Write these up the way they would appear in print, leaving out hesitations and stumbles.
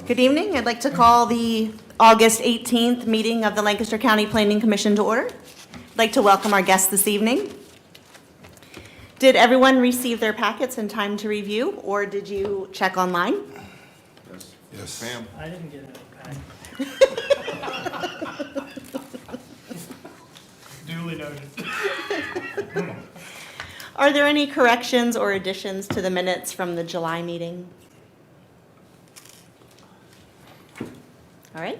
Good evening. I'd like to call the August 18th meeting of the Lancaster County Planning Commission to order. I'd like to welcome our guests this evening. Did everyone receive their packets in time to review, or did you check online? Yes. Ma'am. I didn't get it back. Duly noted. Are there any corrections or additions to the minutes from the July meeting? All right.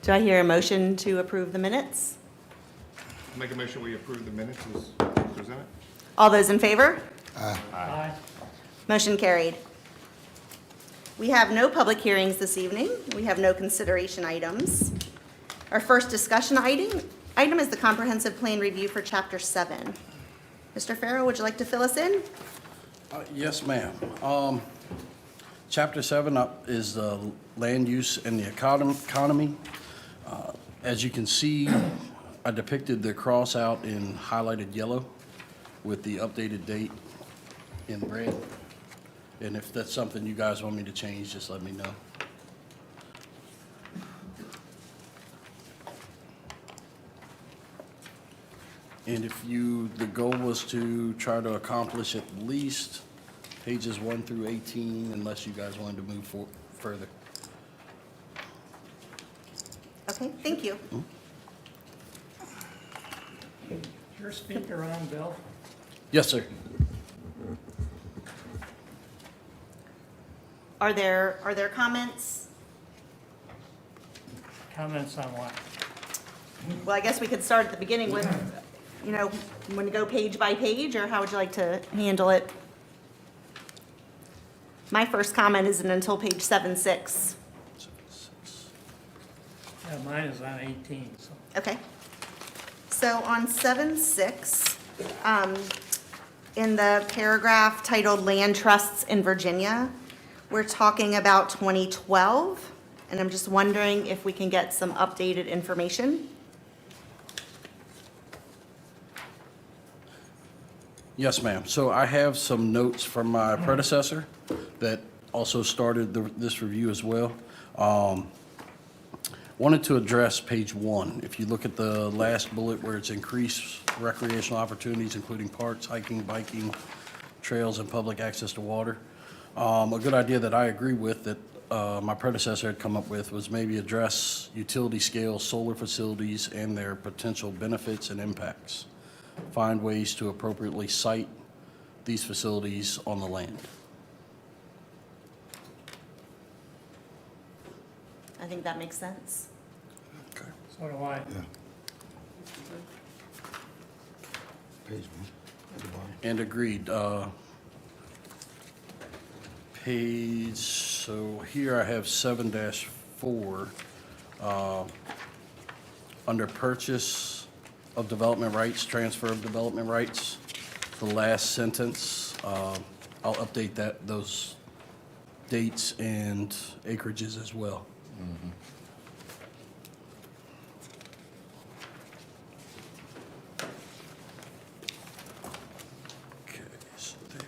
Do I hear a motion to approve the minutes? Make a motion, we approve the minutes as presented. All those in favor? Aye. Motion carried. We have no public hearings this evening. We have no consideration items. Our first discussion item is the comprehensive plan review for Chapter 7. Mr. Farrow, would you like to fill us in? Yes, ma'am. Chapter 7 is the land use and the economy. As you can see, I depicted the cross out in highlighted yellow with the updated date in red. And if that's something you guys want me to change, just let me know. And the goal was to try to accomplish at least pages 1 through 18, unless you guys wanted to move further. Okay, thank you. Is your speaker on, Bill? Yes, sir. Are there comments? Comments on what? Well, I guess we could start at the beginning with, you want to go page by page, or how would you like to handle it? My first comment isn't until page 7-6. Yeah, mine is on 18, so. Okay. So on 7-6, in the paragraph titled Land Trusts in Virginia, we're talking about 2012, and I'm just wondering if we can get some updated information. Yes, ma'am. So I have some notes from my predecessor that also started this review as well. Wanted to address page 1. If you look at the last bullet where it's increased recreational opportunities, including parks, hiking, biking, trails, and public access to water. A good idea that I agree with that my predecessor had come up with was maybe address utility scale solar facilities and their potential benefits and impacts. Find ways to appropriately site these facilities on the land. I think that makes sense. Okay. So do I. Page 1 at the bottom. And agreed. So here I have 7-4. Under purchase of development rights, transfer of development rights, the last sentence, I'll update those dates and acreages as well. Okay, so there.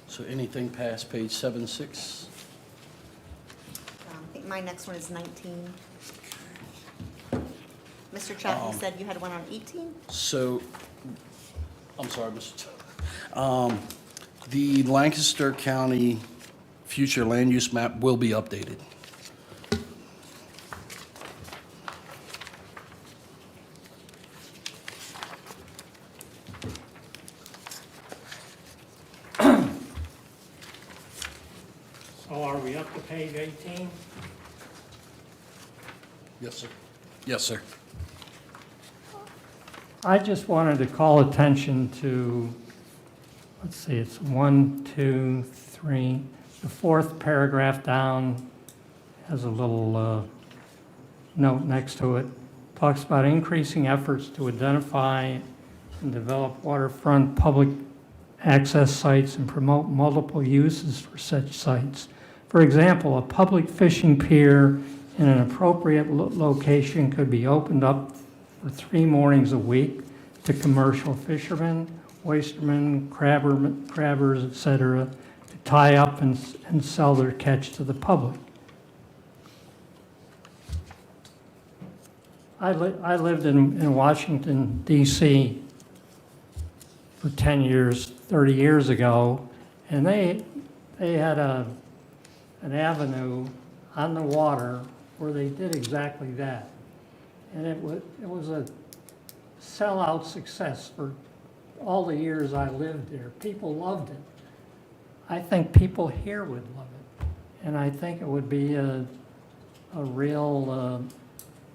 So anything past page 7-6? I think my next one is 19. Mr. Chuck, you said you had one on 18? So, I'm sorry, Mr. Ch- the Lancaster County future land use map will be updated. So are we up to page 18? Yes, sir. Yes, sir. I just wanted to call attention to, let's see, it's 1, 2, 3, the fourth paragraph down has a little note next to it. Talks about increasing efforts to identify and develop waterfront public access sites and promote multiple uses for such sites. For example, a public fishing pier in an appropriate location could be opened up for 3 mornings a week to commercial fishermen, oystermen, crabbers, etc., to tie up and sell their catch to the public. I lived in Washington, D.C. for 10 years, 30 years ago, and they had an avenue on the water where they did exactly that. And it was a sellout success for all the years I lived there. People loved it. I think people here would love it. And I think it would be a real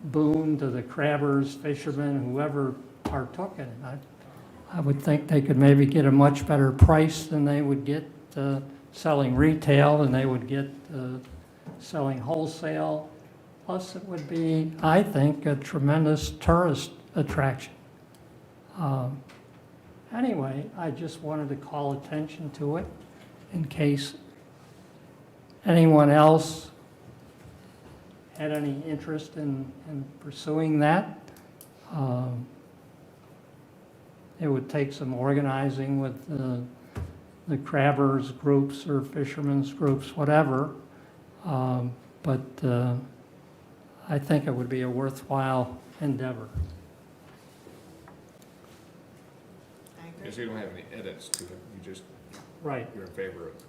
boon to the crabbers, fishermen, whoever partook in it. I would think they could maybe get a much better price than they would get selling retail, and they would get selling wholesale. Plus, it would be, I think, a tremendous tourist attraction. Anyway, I just wanted to call attention to it in case anyone else had any interest in pursuing that. It would take some organizing with the crabbers groups or fishermen's groups, whatever. But I think it would be a worthwhile endeavor. I agree. Because you don't have any edits to it, you just, Right. you're in favor of it.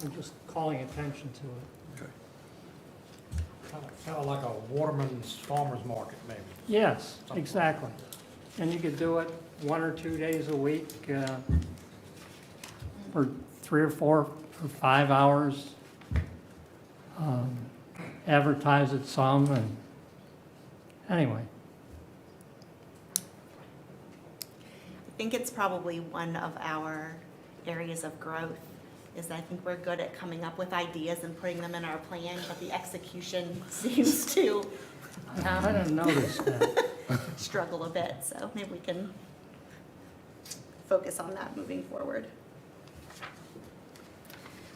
I'm just calling attention to it. Okay. Kind of like a waterman's farmer's market, maybe. Yes, exactly. And you could do it 1 or 2 days a week for 3 or 4 or 5 hours. Advertise it some, and anyway. I think it's probably one of our areas of growth, is I think we're good at coming up with ideas and putting them in our plan, but the execution seems to I didn't notice that. struggle a bit, so maybe we can focus on that moving forward.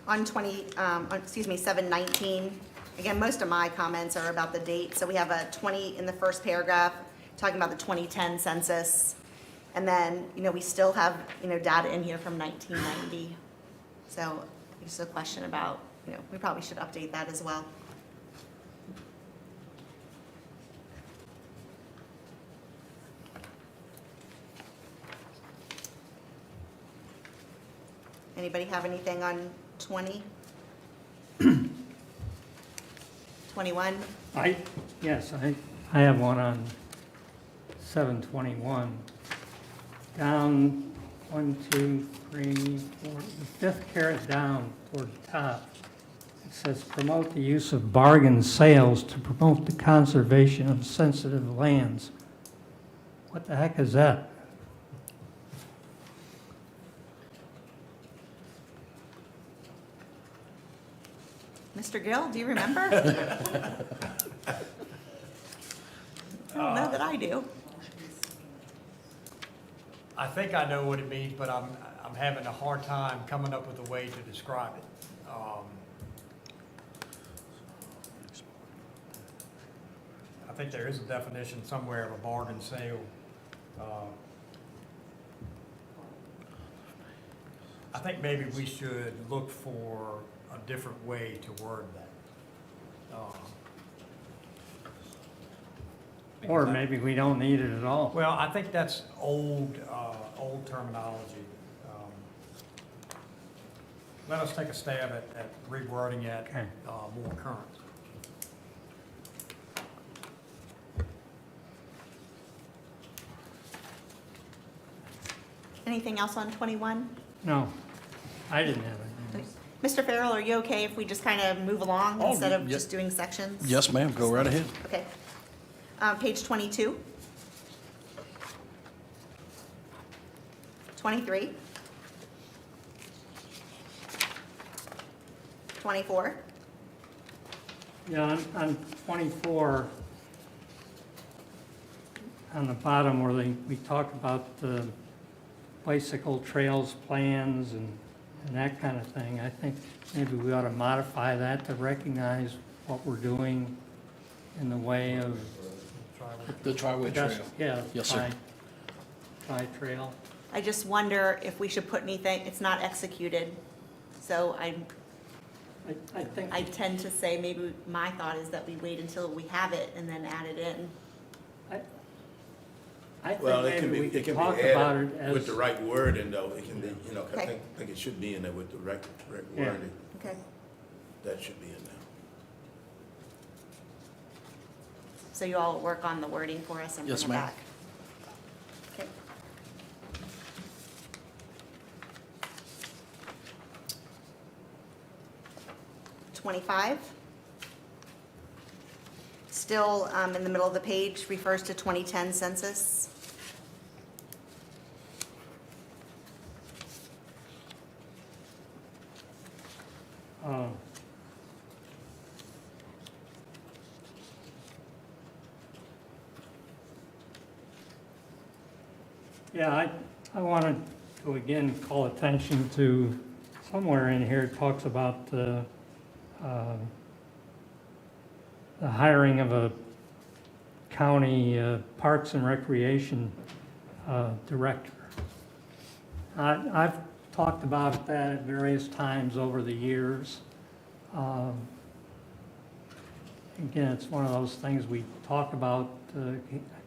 On 719, again, most of my comments are about the date. So we have a 20 in the first paragraph, talking about the 2010 census. And then, we still have, data in here from 1990. So just a question about, we probably should update that as well. Anybody have anything on 20? 21? Yes, I have one on 721. Down 1, 2, 3, 4, the fifth caret down toward the top. It says promote the use of bargain sales to promote the conservation of sensitive lands. What the heck is that? Mr. Gill, do you remember? I don't know that I do. I think I know what it means, but I'm having a hard time coming up with a way to describe it. I think there is a definition somewhere of a bargain sale. I think maybe we should look for a different way to word that. Or maybe we don't need it at all. Well, I think that's old terminology. Let us take a stab at rewording it Okay. more current. Anything else on 21? No, I didn't have anything. Mr. Farrell, are you okay if we just kind of move along Oh, instead of yeah. just doing sections? Yes, ma'am, go right ahead. Okay. Page 22. 23. 24. Yeah, on 24, on the bottom where we talk about the bicycle trails plans and that kind of thing, I think maybe we ought to modify that to recognize what we're doing in the way of The Tri-Way Trail. Yeah. Yes, sir. tri-trail. I just wonder if we should put anything, it's not executed. So I think, I tend to say, maybe my thought is that we wait until we have it and then add it in. I Well, think it can maybe be, we it could can talk be about it added as. with the right wording though, it can be, you know, I Okay. think it should be in there with the right Yeah. wording, Okay. that should be in there. So you all work on the wording for us and bring Yes, it ma'am. back. Okay. '25. Still in the middle of the page, refers to 2010 census. uh, Yeah, I wanted to again call attention to, somewhere in here, it talks about the hiring of a county Parks and Recreation director. I've talked about that at various times over the years. Again, it's one of those things we talk about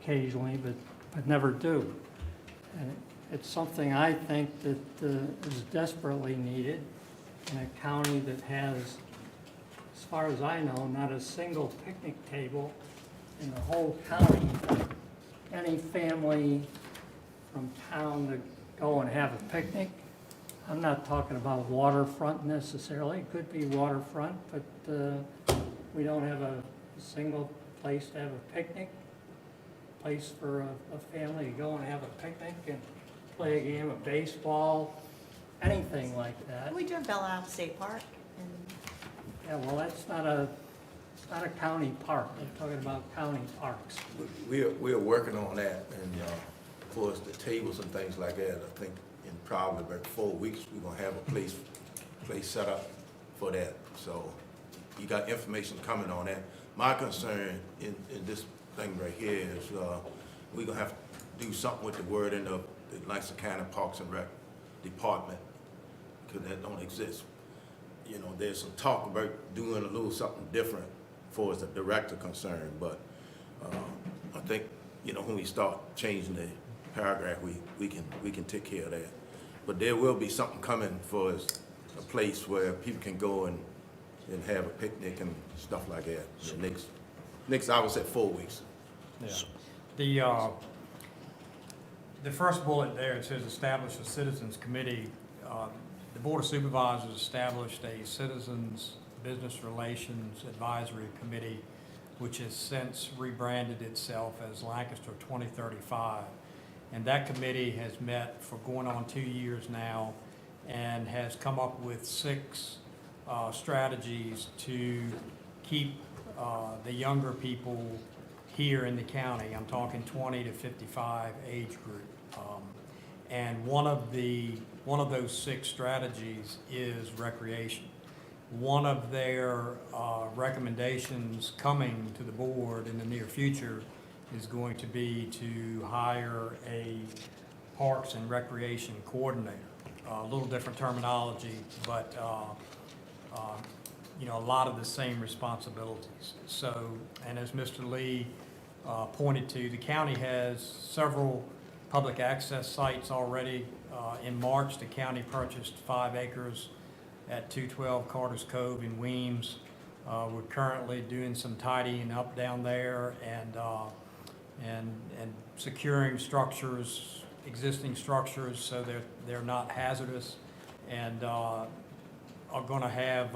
occasionally, but never do. And it's something I think that is desperately needed in a county that has, as far as I know, not a single picnic table in the whole county. Any family from town to go and have a picnic. I'm not talking about waterfront necessarily, it could be waterfront, but we don't have a single place to have a picnic, place for a family to go and have a picnic and play a game of baseball, anything like that. We do have Bella Isle State Park. And Yeah, well, it's not a county park, I'm talking about county parks. We're working on that, and, of course, the tables and things like that, I think in probably about 4 weeks, we're gonna have a place set up for that. So you got information coming on that. My concern in this thing right here is, we're gonna have to do something with the wording of the Langston County Parks and Rec Department, because that don't exist. You know, there's some talk about doing a little something different for as a director concerned, but I think, you know, when we start changing the paragraph, we can take care of that. But there will be something coming for us, a place where people can go and have a picnic and stuff like that. The next I would say 4 weeks. Yeah. The first bullet there, it says establish a citizens committee. The Board of Supervisors established a Citizens Business Relations Advisory Committee, which has since rebranded itself as Lancaster 2035. And that committee has met for going on 2 years now and has come up with 6 strategies to keep the younger people here in the county. I'm talking 20 to 55 age group. And one of those 6 strategies is recreation. One of their recommendations coming to the board in the near future is going to be to hire a Parks and Recreation Coordinator. A little different terminology, but you know, a lot of the same responsibilities. So, and as Mr. Lee pointed to, the county has several public access sites already. In March, the county purchased 5 acres at 212 Carter's Cove in Weems. We're currently doing some tidying up down there and securing structures, existing structures, so they're not hazardous, and are going to have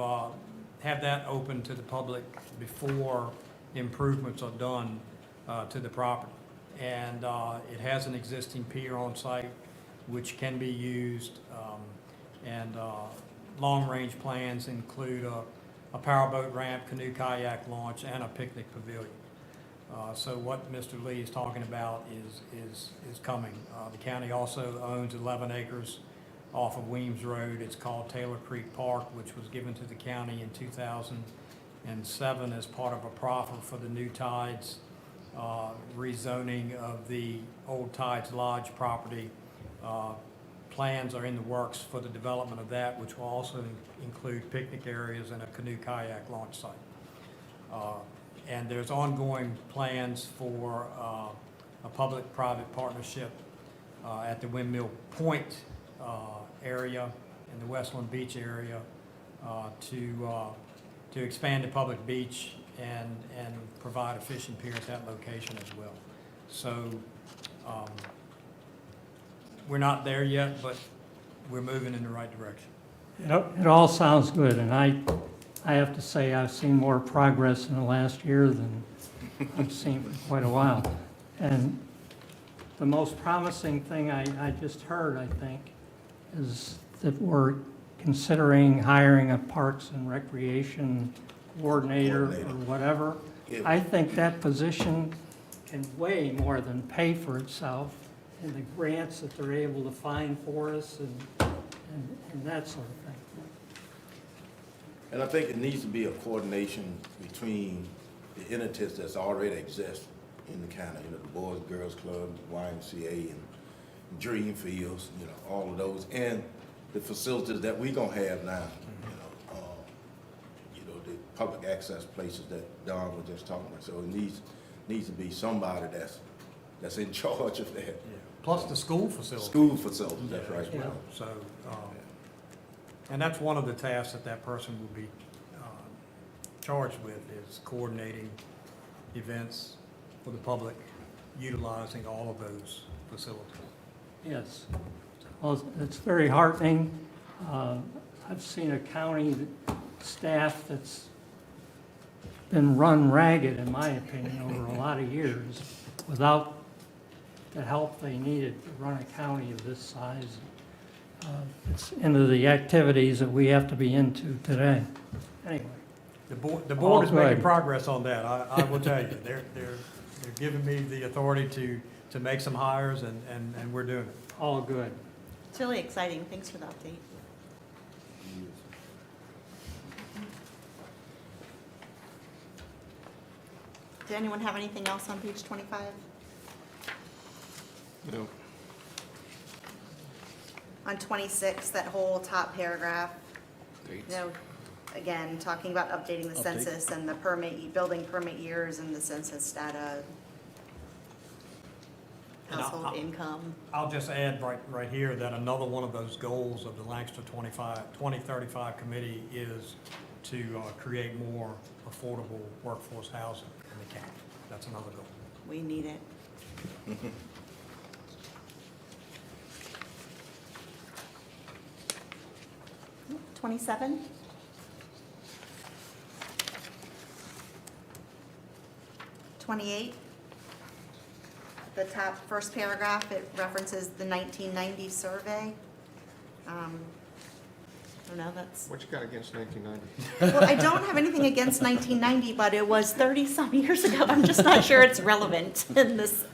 that open to the public before improvements are done to the property. And it has an existing pier on site which can be used, and long-range plans include a powerboat ramp, canoe kayak launch, and a picnic pavilion. So what Mr. Lee is talking about is coming. The county also owns 11 acres off of Weems Road. It's called Taylor Creek Park, which was given to the county in 2007 as part of a proffer for the New Tides rezoning of the Old Tides Lodge property. Plans are in the works for the development of that, which will also include picnic areas and a canoe kayak launch site. And there's ongoing plans for a public-private partnership at the Windmill Point area in the Westland Beach area to expand the public beach and provide a fishing pier at that location as well. So we're not there yet, but we're moving in the right direction. It all sounds good, and I have to say, I've seen more progress in the last year than I've seen for quite a while. And the most promising thing I just heard, I think, is that we're considering hiring a Parks and Recreation coordinator or whatever. Yeah. I think that position can way more than pay for itself in the grants that they're able to find for us and that sort of thing. And I think it needs to be a coordination between the entities that's already exist in the county, you know, the Boys and Girls Club, YMCA, and Dreamfields, you know, all of those, and the facilities that we gonna have now, you know, the public access places that Don was just talking about. So it needs to be somebody that's in charge of that. Plus the school facility. School facilities, that's right. Yeah. So, and that's one of the tasks that person will be charged with, is coordinating events for the public, utilizing all of those facilities. Yes. Well, it's very heartening. I've seen a county staff that's been run ragged, in my opinion, over a lot of years without the help they needed to run a county of this size. It's into the activities that we have to be into today. Anyway, The board All is making good. progress on that, I will tell you. They're giving me the authority to make some hires, and we're doing it. all good. It's really exciting. Thanks for the update. Did anyone have anything else on page 25? No. On 26, that whole top paragraph, Dates. you know, again, talking about updating the Update. census and the building permit years and the census data, And household income. I'll just add right here that another one of those goals of the Lancaster 2035 committee is to create more affordable workforce housing in the county. That's another goal. We need it. 27? '28. The top first paragraph, it references the 1990 survey. I don't know, that's, What you got against 1990? well, I don't have anything against 1990, but it was 30-some years ago. I'm just not sure it's relevant in this.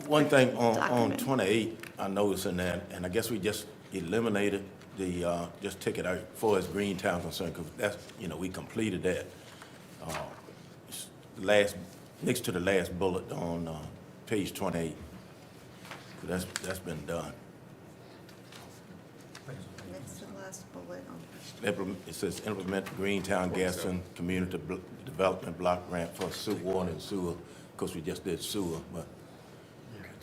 One thing on Document. 28, I noticed in that, and I guess we just eliminated the, just took it out for as Greentown concerned, because that's, you know, we completed that. It's next to the last bullet on page 28. So that's been done. Next to the last bullet on. It says implement Greentown Gaston Community Development Block Grant for sewer, water and sewer. Of course, we just did sewer, but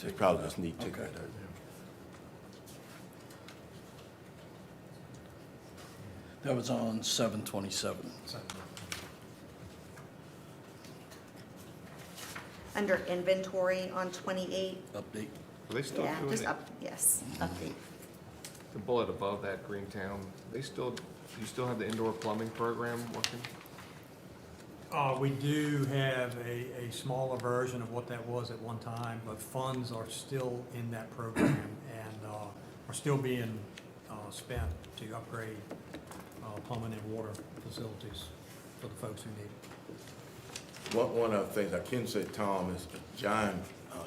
they probably just need to take that out. That was on 7/27. Under inventory on 28. Update. Are they still Yeah, doing just it? yes, update. The bullet above that, Greentown, you still have the indoor plumbing program working? We do have a smaller version of what that was at one time, but funds are still in that program and are still being spent to upgrade plumbing and water facilities for the folks who need it. One of the things I can say, Tom, is John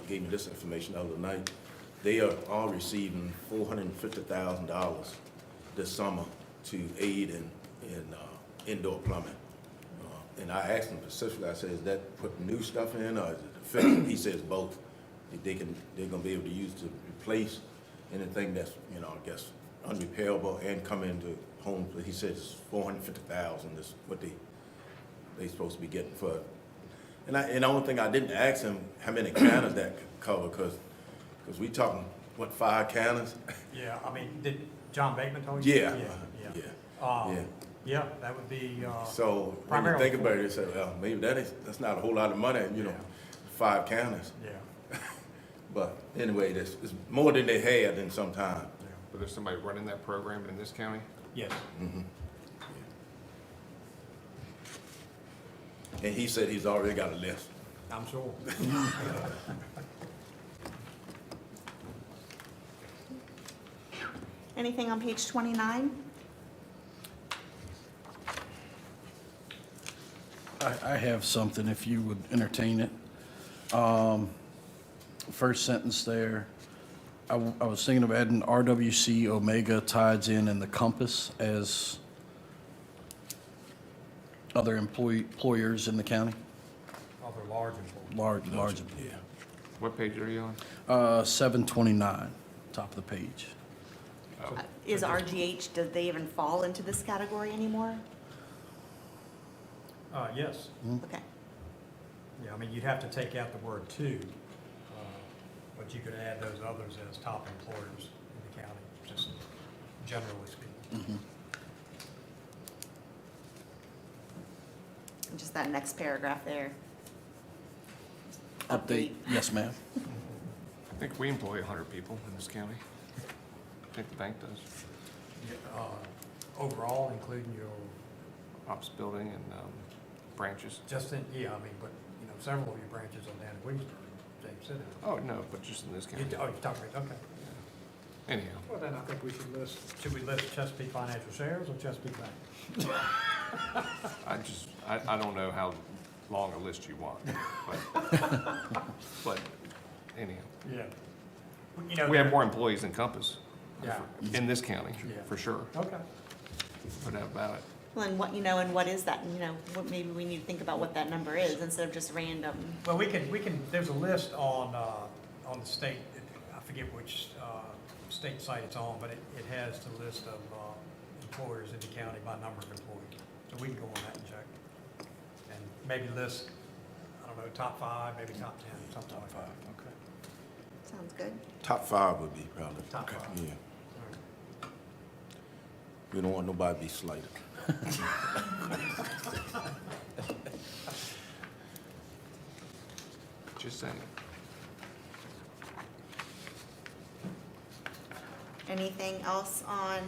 gave me this information the other night. They are all receiving $450,000 this summer to aid in indoor plumbing. And I asked him specifically, I said, is that putting new stuff in or is it the fix? He says both. They're gonna be able to use to replace anything that's, you know, I guess unrepairable and come into homes. He says 450,000 is what they supposed to be getting for it. And the only thing I didn't ask him, how many cannons that could cover, cause we talking, what, 5 cannons? Yeah, I mean, did John Bateman told you? Yeah, Yeah. yeah. Yeah, that would be, So when you primarily think about it, you say, well, maybe that's not a whole lot of money, you know, Yeah. 5 cannons. yeah. But anyway, it's more than they had in some time. But there's somebody running that program in this county? Yes. And he said he's already got a list. I'm sure. Anything on page 29? I have something, if you would entertain it. First sentence there, I was thinking of adding RWC, Omega, Tides Inn, and the Compass as other employers in the county, Other large employees. large, Yeah. What page are you on? 729, top of the page. Is RGH, do they even fall into this category anymore? Yes. Okay. Yeah, I mean, you'd have to take out the word "to," but you could add those others as top employers in the county, just generally speaking. And just that next paragraph there. Update, yes, ma'am. I think we employ 100 people in this county. I think the bank does. Overall, including your, Ops building and branches. just in, yeah, I mean, but, you know, several of your branches are down in Williamsburg, James City. Oh, no, but just in this county. Oh, you're talking about, okay. Anyhow, Well, then I think we should we list Chesapeake Financial Shares or Chesapeake Bank? I don't know how long a list you want, but anyhow. Yeah. You know, We have more employees than Compass. Yeah. In this county, Yeah. for sure, Okay. no doubt about it. Well, and what, and what is that, what, maybe we need to think about what that number is instead of just random. Well, we can, there's a list on the state, I forget which, state site it's on, but it has the list of, employers in the county by number of employees. So we can go on that and check. And maybe list, I don't know, top 5, maybe top 10, something like that. Okay. Sounds good. Top 5 would be probably. Top 5. Yeah. We don't want nobody to be slighted. Just saying. Anything else on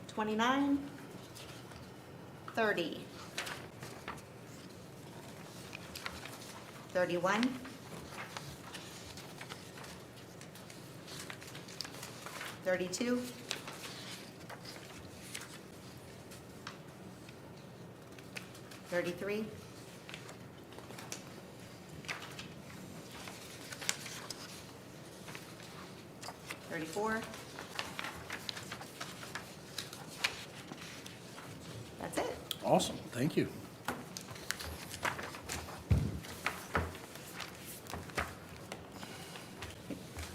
29? 30? 31? 32? 33? 34? That's it. Awesome, thank you.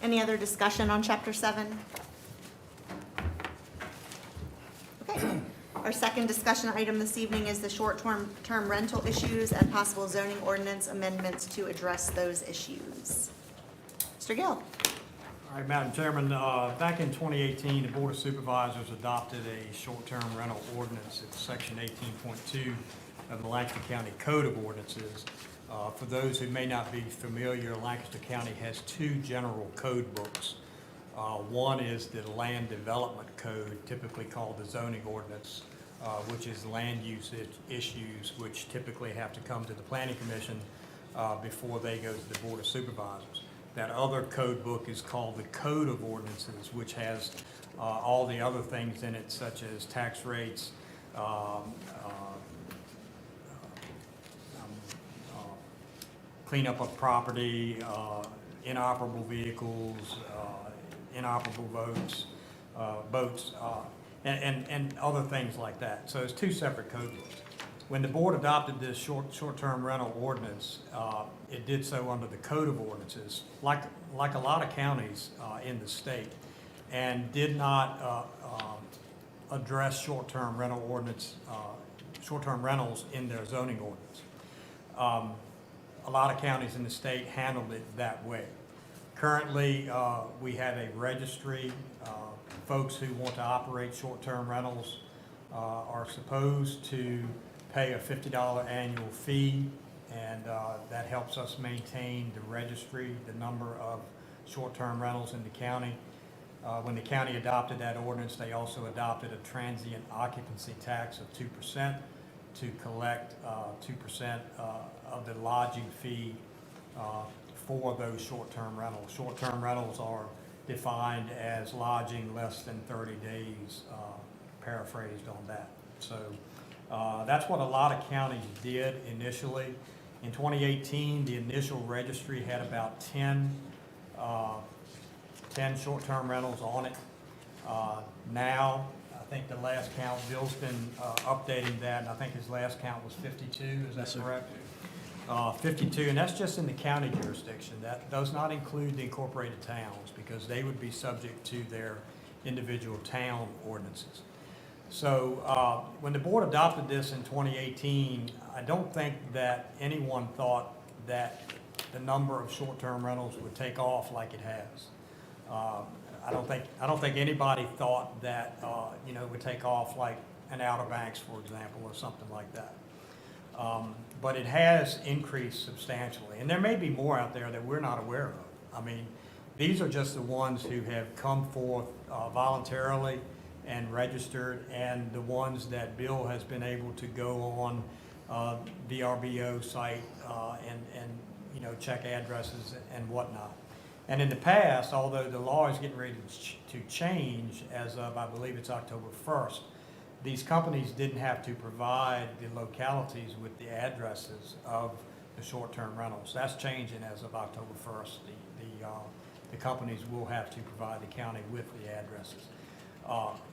Any other discussion on chapter 7? Okay. Our second discussion item this evening is the short-term rental issues and possible zoning ordinance amendments to address those issues. Mr. Gill? All right, Madam Chairman, back in 2018, the Board of Supervisors adopted a short-term rental ordinance. It's Section 18.2 of the Lancaster County Code of Ordinances. For those who may not be familiar, Lancaster County has 2 general code books. One is the Land Development Code, typically called the zoning ordinance, which is land use issues which typically have to come to the Planning Commission before they go to the Board of Supervisors. That other code book is called the Code of Ordinances, which has all the other things in it, such as tax rates, cleanup of property, inoperable vehicles, inoperable boats, and other things like that. So it's 2 separate code books. when the board adopted this short-term rental ordinance, it did so under the Code of Ordinances, like a lot of counties in the state, and did not address short-term rentals in their zoning ordinance. A lot of counties in the state handled it that way. Currently, we have a registry. Folks who want to operate short-term rentals are supposed to pay a $50 annual fee, and that helps us maintain the registry, the number of short-term rentals in the county. When the county adopted that ordinance, they also adopted a transient occupancy tax of 2% to collect 2% of the lodging fee for those short-term rentals. Short-term rentals are defined as lodging less than 30 days, paraphrased on that. So that's what a lot of counties did initially. In 2018, the initial registry had about 10 short-term rentals on it. Now, I think the last count, Bill's been updating that, and I think his last count was 52, is Yes, that sir. correct? 52, and that's just in the county jurisdiction. That does not include the incorporated towns, because they would be subject to their individual town ordinances. So when the board adopted this in 2018, I don't think that anyone thought that the number of short-term rentals would take off like it has. I don't think anybody thought that it would take off like an Outer Banks, for example, or something like that. But it has increased substantially, and there may be more out there that we're not aware of. I mean, these are just the ones who have come forth voluntarily and registered, and the ones that Bill has been able to go on VRBO site and check addresses and whatnot. And in the past, although the law is getting ready to change as of, I believe it's October 1st, these companies didn't have to provide the localities with the addresses of the short-term rentals. That's changing as of October 1st. The companies will have to provide the county with the addresses.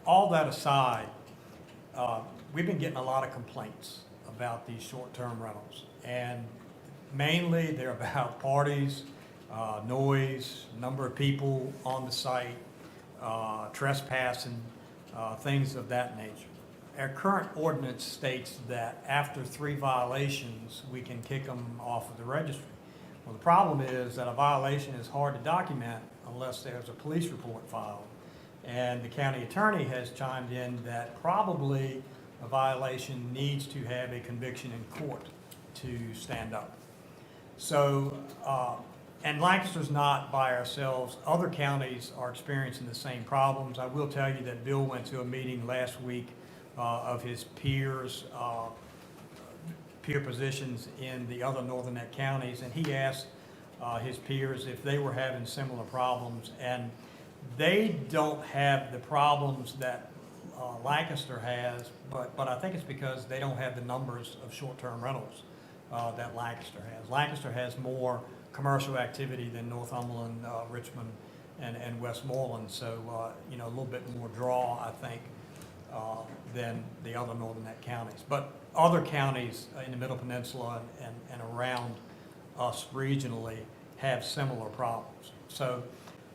All that aside, we've been getting a lot of complaints about these short-term rentals, and mainly they're about parties, noise, number of people on the site, trespassing, things of that nature. Our current ordinance states that after 3 violations, we can kick them off of the registry. Well, the problem is that a violation is hard to document unless there's a police report filed. And the county attorney has chimed in that probably a violation needs to have a conviction in court to stand up. So, and Lancaster's not by ourselves. Other counties are experiencing the same problems. I will tell you that Bill went to a meeting last week of his peers, peer positions in the other Northern Neck counties, and he asked his peers if they were having similar problems, and they don't have the problems that Lancaster has, but I think it's because they don't have the numbers of short-term rentals that Lancaster has. Lancaster has more commercial activity than Northumberland, Richmond, and Westmoreland, so a little bit more draw, I think, than the other Northern Neck counties. But other counties in the Middle Peninsula and around us regionally have similar problems. So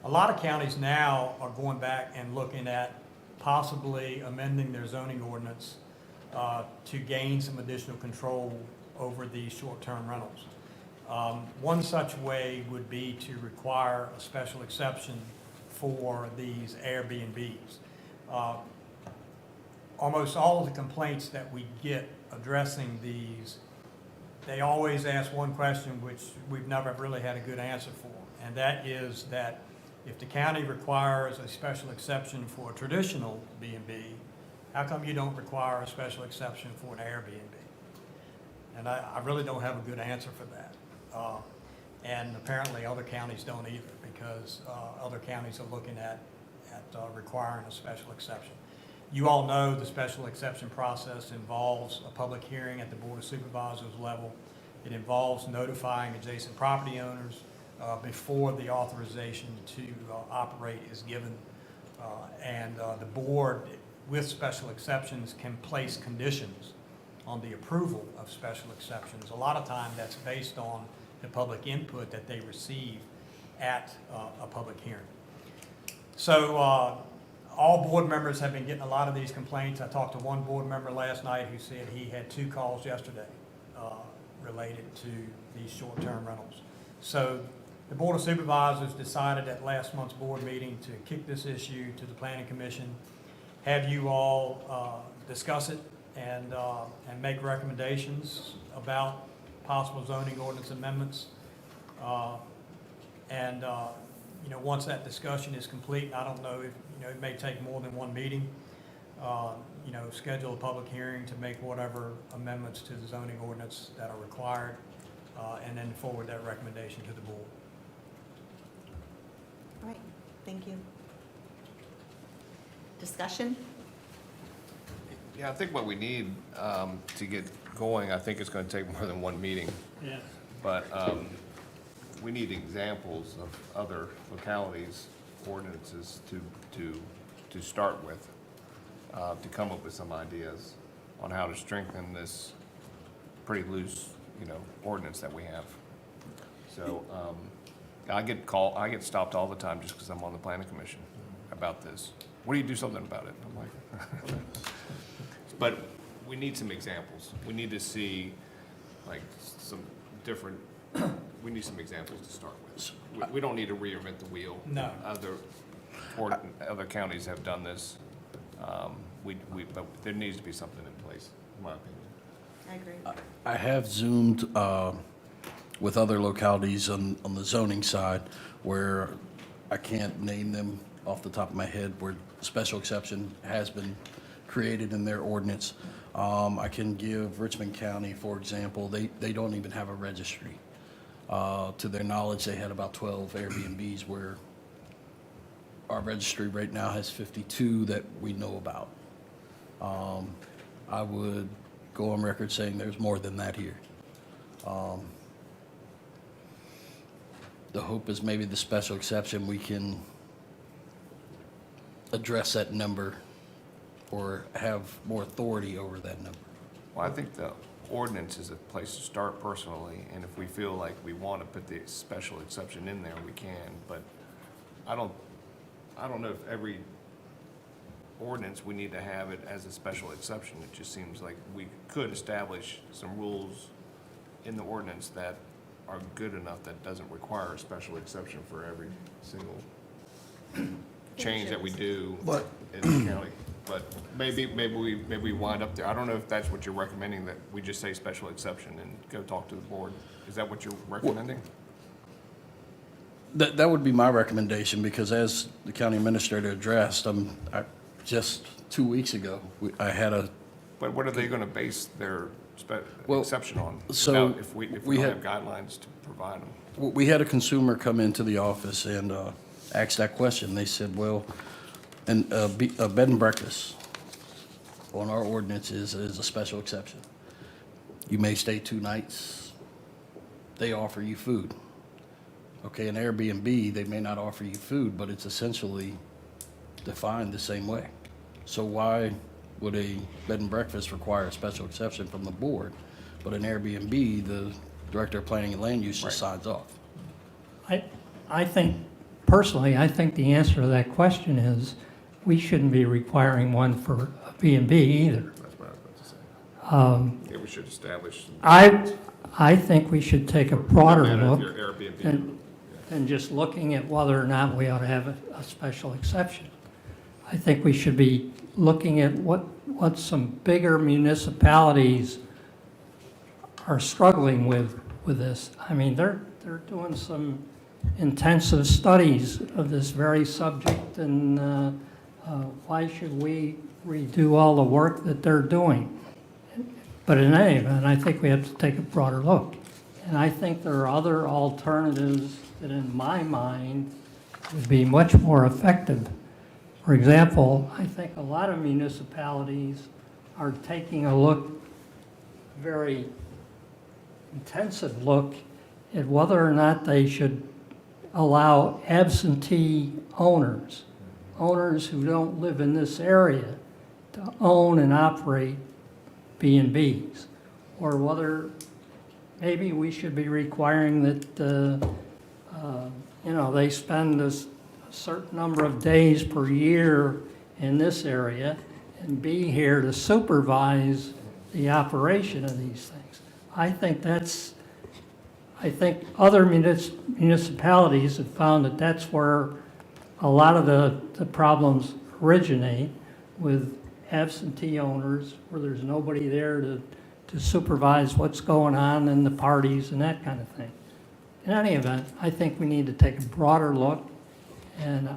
a lot of counties now are going back and looking at possibly amending their zoning ordinance to gain some additional control over these short-term rentals. One such way would be to require a special exception for these Airbnbs. Almost all of the complaints that we get addressing these, they always ask one question which we've never really had a good answer for, and that is that if the county requires a special exception for a traditional B&B, how come you don't require a special exception for an Airbnb? And I really don't have a good answer for that. And apparently other counties don't either, because other counties are looking at requiring a special exception. You all know the special exception process involves a public hearing at the Board of Supervisors level. It involves notifying adjacent property owners before the authorization to operate is given. And the board, with special exceptions, can place conditions on the approval of special exceptions. A lot of time that's based on the public input that they receive at a public hearing. So all board members have been getting a lot of these complaints. I talked to one board member last night who said he had 2 calls yesterday related to these short-term rentals. So the Board of Supervisors decided at last month's board meeting to kick this issue to the Planning Commission, have you all discuss it and make recommendations about possible zoning ordinance amendments. You know, once that discussion is complete, I don't know if, you know, it may take more than one meeting, you know, schedule a public hearing to make whatever amendments to the zoning ordinance that are required, and then forward that recommendation to the board. All right, thank you. Discussion? Yeah, I think what we need to get going, I think it's going to take more than one meeting, Yes. but we need examples of other localities' ordinances to start with, to come up with some ideas on how to strengthen this pretty loose, you know, ordinance that we have. So I get stopped all the time just because I'm on the planning commission about this. What do you do something about it? I'm like, but we need some examples. We need to see like some different, we need some examples to start with. We don't need to reinvent the wheel. No. Other counties have done this. But there needs to be something in place, in my opinion. I agree. I have Zoomed with other localities on the zoning side where I can't name them off the top of my head, where special exception has been created in their ordinance. I can give Richmond County, for example, they don't even have a registry. To their knowledge, they had about 12 Airbnbs where our registry right now has 52 that we know about. I would go on record saying there's more than that here. The hope is maybe the special exception, we can address that number or have more authority over that number. Well, I think the ordinance is a place to start personally, and if we feel like we want to put the special exception in there, we can, but I don't know if every ordinance we need to have it as a special exception. It just seems like we could establish some rules in the ordinance that are good enough that doesn't require a special exception for every single change that we do in the county. But maybe we wind up there. I don't know if that's what you're recommending, that we just say special exception and go talk to the board. Is that what you're recommending? That would be my recommendation, because as the county administrator addressed, just 2 weeks ago, I had a, But what are they going to base their Well, exception on? so If we we don't had- have guidelines to provide them? we had a consumer come into the office and ask that question. They said, well, and a bed and breakfast on our ordinance is a special exception. You may stay 2 nights, they offer you food. Okay, an Airbnb, they may not offer you food, but it's essentially defined the same way. So why would a bed and breakfast require a special exception from the board, but an Airbnb, the Director of Planning and Land Use just signs off? I think, personally, I think the answer to that question is we shouldn't be requiring one for a B&B either. That's what I was about to say. Yeah, we should establish. I think we should take a broader No matter if look you're Airbnb. than just looking at whether or not we ought to have a special exception. I think we should be looking at what some bigger municipalities are struggling with this. I mean, they're doing some intensive studies of this very subject, and why should we redo all the work that they're doing? But in any event, I think we have to take a broader look. And I think there are other alternatives that, in my mind, would be much more effective. For example, I think a lot of municipalities are taking a look, very intensive look, at whether or not they should allow absentee owners who don't live in this area, to own and operate B&Bs, or whether maybe we should be requiring that, they spend a certain number of days per year in this area and be here to supervise the operation of these things. I think other municipalities have found that that's where a lot of the problems originate, with absentee owners, where there's nobody there to supervise what's going on in the parties and that kind of thing. In any event, I think we need to take a broader look, and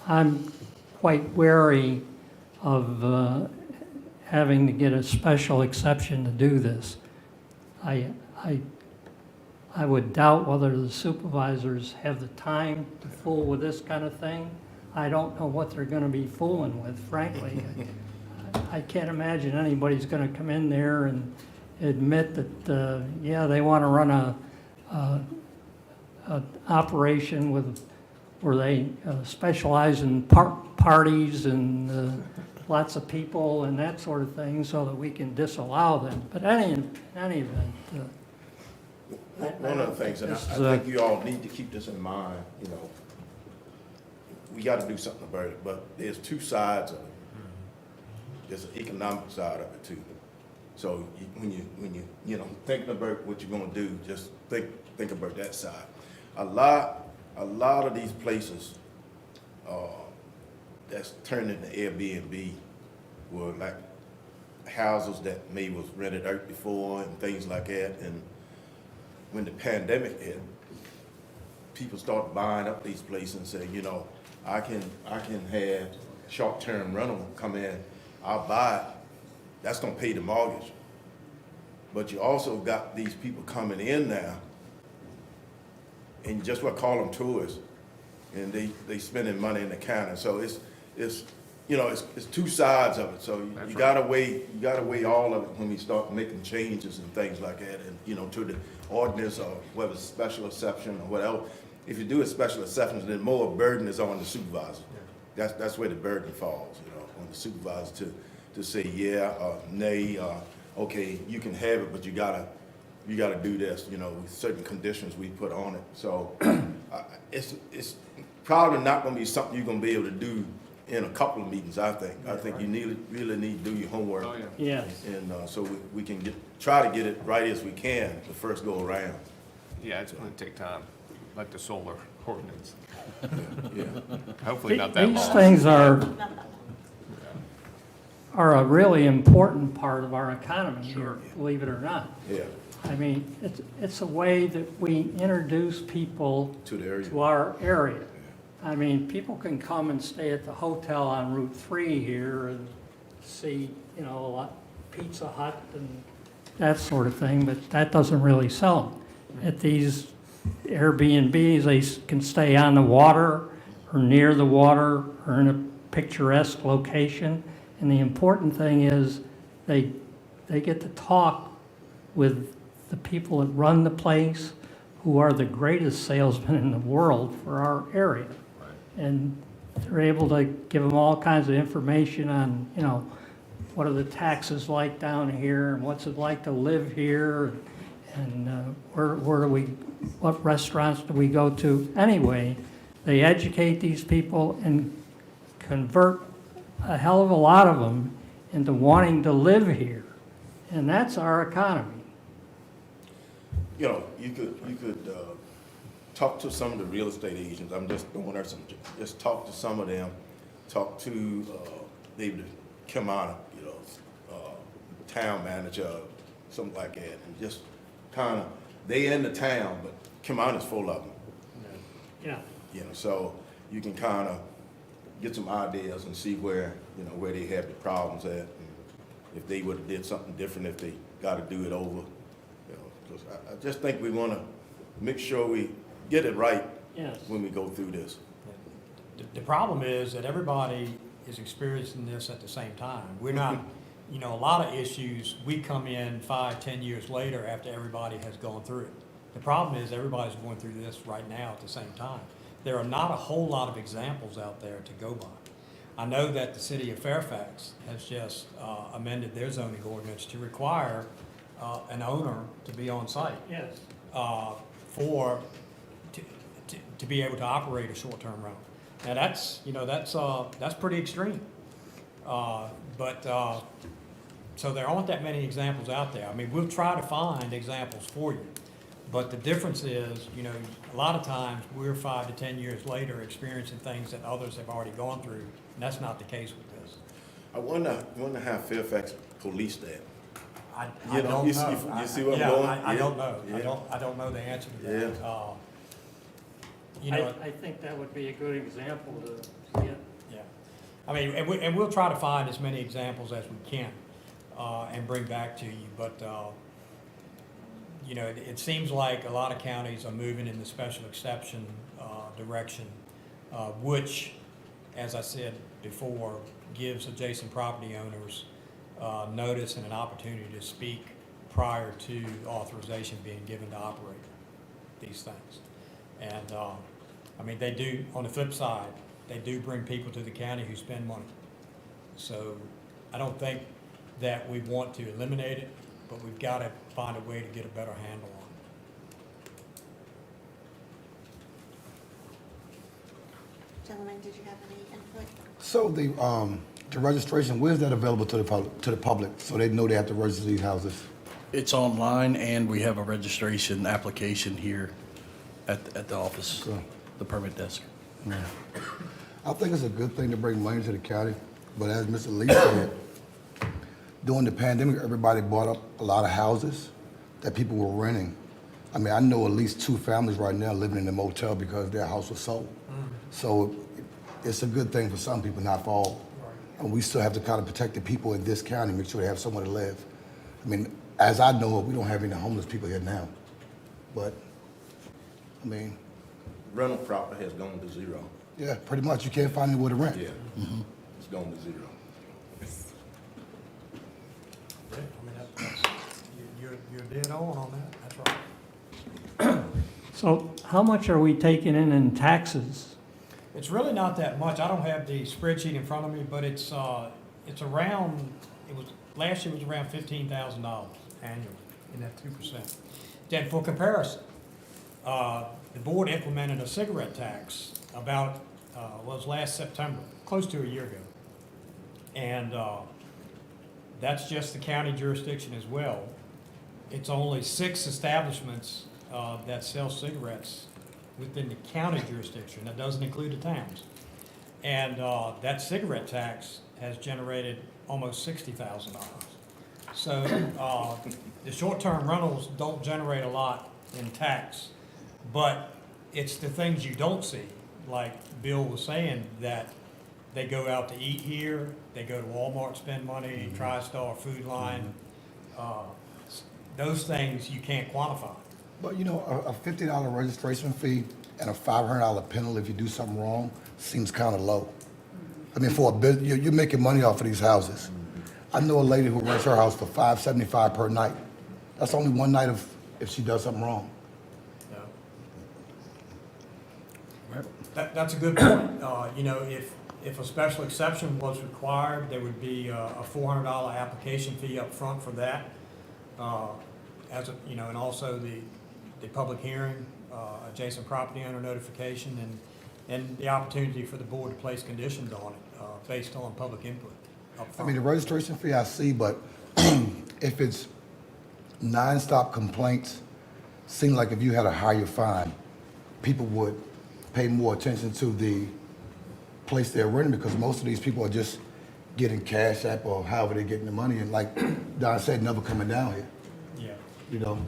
I'm quite wary of having to get a special exception to do this. I would doubt whether the supervisors have the time to fool with this kind of thing. I don't know what they're going to be fooling with, frankly. I can't imagine anybody's going to come in there and admit that, they want to run a operation where they specialize in parties and lots of people and that sort of thing, so that we can disallow them. But in any event, One of the things, and I think you all need to keep this in mind, we gotta do something about it, but there's two sides of it. There's an economic side of it too. So when you thinking about what you're gonna do, just think about that side. A lot of these places, that's turned into Airbnb were like houses that maybe was rented out before and things like that. And when the pandemic hit, people started buying up these places and saying, I can have short-term rental come in, I'll buy it, that's gonna pay the mortgage. But you also got these people coming in now, and you just want to call them tourists, and they spending money in the county. So it's two sides of it. So you gotta weigh all of it when we start making changes and things like that, and to the ordinance or whether it's special exception or whatever. If you do a special exception, then more burden is on the supervisor. That's where the burden falls, on the supervisor to say yeah or nay, okay, you can have it, but you gotta do this, with certain conditions we put on it. So it's probably not gonna be something you're gonna be able to do in a couple of meetings, I think. I think you really need to do your homework. Oh, yeah. yes. And so we can try to get it right as we can the first go around. Yeah, it's gonna take time, like the solar ordinance. Yeah, Hopefully not that long. These things are a really important part of our economy here, believe it or not. yeah, I mean, it's a way that we introduce people to the area. to our area. I mean, people can come and stay at the hotel on Route 3 here and see, a lot, Pizza Hut and that sort of thing, but that doesn't really sell them. At these Airbnbs, they can stay on the water or near the water or in a picturesque location. And the important thing is they get to talk with the people that run the place, who are the greatest salesmen in the world for our area. And they're able to give them all kinds of information on, what are the taxes like down here, and what's it like to live here, and what restaurants do we go to? Anyway, they educate these people and convert a hell of a lot of them into wanting to live here. And that's our economy. You could talk to some of the real estate agents. I'm just throwing out some, just talk to some of them. Talk to maybe Kim Anna, town manager, something like that, and just kind of, they in the town, but Kim Anna's full of them. Yeah. So you can kind of get some ideas and see where they have the problems at, and if they would have did something different, if they got to do it over. Because I just think we want to make sure we get it right Yes. when we go through this. The problem is that everybody is experiencing this at the same time. We're not, a lot of issues, we come in 5-10 years later after everybody has gone through it. The problem is everybody's going through this right now at the same time. There are not a whole lot of examples out there to go by. I know that the city of Fairfax has just amended their zoning ordinance to require an owner to be on site Yes. for, to be able to operate a short-term rental. Now, that's, you know, that's pretty extreme. So there aren't that many examples out there. I mean, we'll try to find examples for you. But the difference is, you know, a lot of times, we're 5 to 10 years later experiencing things that others have already gone through, and that's not the case with this. I wonder how Fairfax policed that. I You know, don't you know. see- you see where I'm Yeah, going? I Yeah, don't know. yeah. I don't know the answer to that. Yeah. You know, I think that would be a good example to get. yeah. I mean, and we'll try to find as many examples as we can, and bring back to you, but, you know, it seems like a lot of counties are moving in the special exception, direction, which, as I said before, gives adjacent property owners, notice and an opportunity to speak prior to authorization being given to operate these things. And, I mean, they do, on the flip side, they do bring people to the county who spend money. So I don't think that we want to eliminate it, but we've got to find a way to get a better handle on it. Gentlemen, did you have any input? So the registration, where's that available to the public, so they know they have to register these houses? It's online, and we have a registration application here at the office, Okay. the permit desk. I think it's a good thing to bring money to the county, but as Mr. Lee said, during the pandemic, everybody bought up a lot of houses that people were renting. I mean, I know at least 2 families right now living in the motel because their house was sold. So it's a good thing for some people, not for all. And we still have to kind of protect the people in this county, make sure they have somewhere to live. I mean, as I know, we don't have any homeless people here now. But, I mean, Rental property has gone to zero. yeah, pretty much, you can't find anywhere to rent. Yeah. It's gone to zero. Yeah, I mean, you're dead on that, that's right. So how much are we taking in taxes? It's really not that much. I don't have the spreadsheet in front of me, but it's around, last year was around $15,000 annually in that 2%. Then for comparison, the board implemented a cigarette tax about, was last September, close to a year ago. And that's just the county jurisdiction as well. It's only 6 establishments that sell cigarettes within the county jurisdiction. That doesn't include the towns. And that cigarette tax has generated almost $60,000. So the short-term rentals don't generate a lot in tax, but it's the things you don't see, like Bill was saying, that they go out to eat here, they go to Walmart, spend money, TriStar, Food Line. Those things you can't quantify. But you know, a $50 registration fee and a $500 penalty if you do something wrong seems kind of low. I mean, for a business, you're making money off of these houses. I know a lady who rents her house for $575 per night. That's only one night if she does something wrong. That's a good point. You know, if a special exception was required, there would be a $400 application fee up front for that. You know, and also the public hearing, adjacent property owner notification, and the opportunity for the board to place conditions on it, based on public input up I mean, the front. registration fee I see, but if it's nonstop complaints, seems like if you had a higher fine, people would pay more attention to the place they're renting, because most of these people are just getting Cash App or however they're getting the money, and like Don said, never coming down here, Yeah, you know?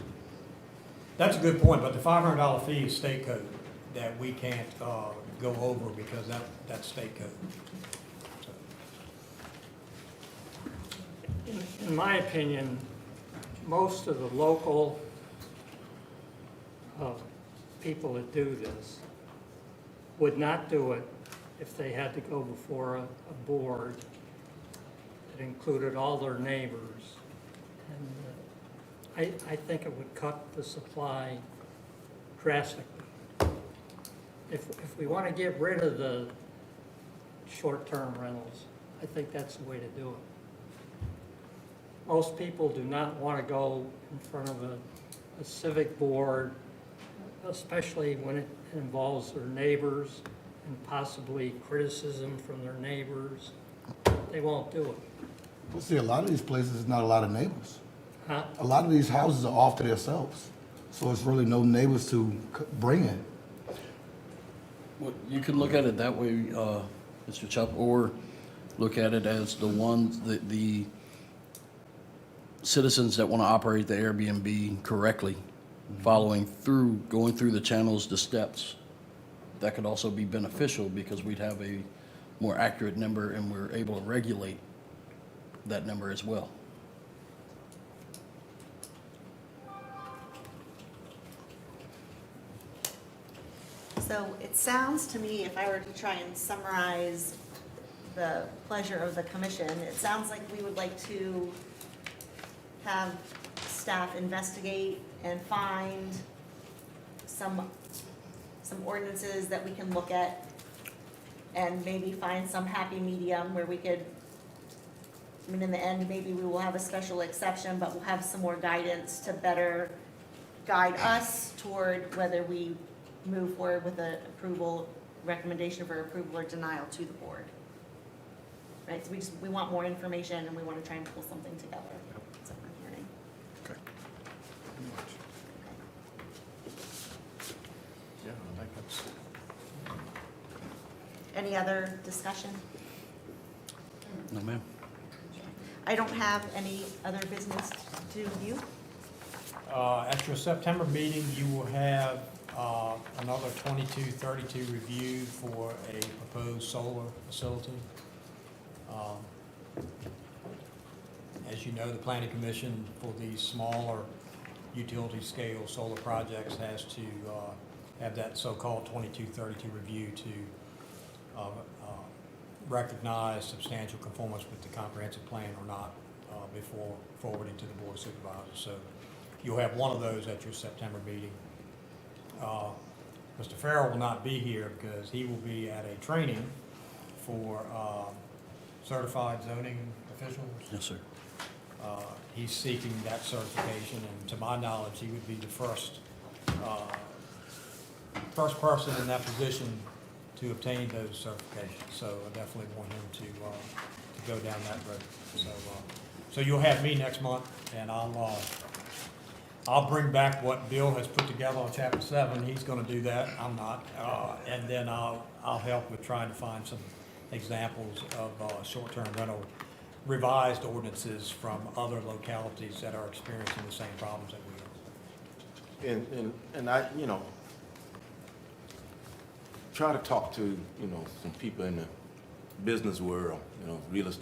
that's a good point, but the $500 fee is state code that we can't go over because that's state code. In my opinion, most of the local people that do this would not do it if they had to go before a board that included all their neighbors. And I think it would cut the supply drastically. If we want to get rid of the short-term rentals. I think that's the way to do it. Most people do not want to go in front of a civic board, especially when it involves their neighbors and possibly criticism from their neighbors. They won't do it. Well, see, a lot of these places, is not a lot of neighbors. Huh? A lot of these houses are off to themselves, so it's really no neighbors to bring in. Well, you can look at it that way, Mr. Chubb, or look at it as the ones, the citizens that want to operate the Airbnb correctly, going through the channels, the steps. That could also be beneficial because we'd have a more accurate number and we're able to regulate that number as well. So it sounds to me, if I were to try and summarize the pleasure of the commission, it sounds like we would like to have staff investigate and find some ordinances that we can look at and maybe find some happy medium where we could, I mean, in the end, maybe we will have a special exception, but we'll have some more guidance to better guide us toward whether we move forward with an approval, recommendation for approval or denial to the board. Right, so we want more information and we want to try and pull something together. That's what I'm hearing. Okay. Yeah, I think that's. Any other discussion? No, ma'am. I don't have any other business to view. At your September meeting, you will have another 2232 review for a proposed solar facility. As you know, the Planning Commission for these smaller utility scale solar projects has to have that so-called 2232 review to recognize substantial conformance with the comprehensive plan or not before forwarding to the Board of Supervisors. So you'll have one of those at your September meeting. Mr. Farrell will not be here because he will be at a training for certified zoning officials. Yes, sir. He's seeking that certification, and to my knowledge, he would be the first person in that position to obtain those certifications. So I definitely want him to go down that road. So you'll have me next month, and I'll bring back what Bill has put together on Chapter 7. He's going to do that. I'm not. And then I'll help with trying to find some examples of short-term rental revised ordinances from other localities that are experiencing the same problems that we are. And I, try to talk to, some people in the business world, real estate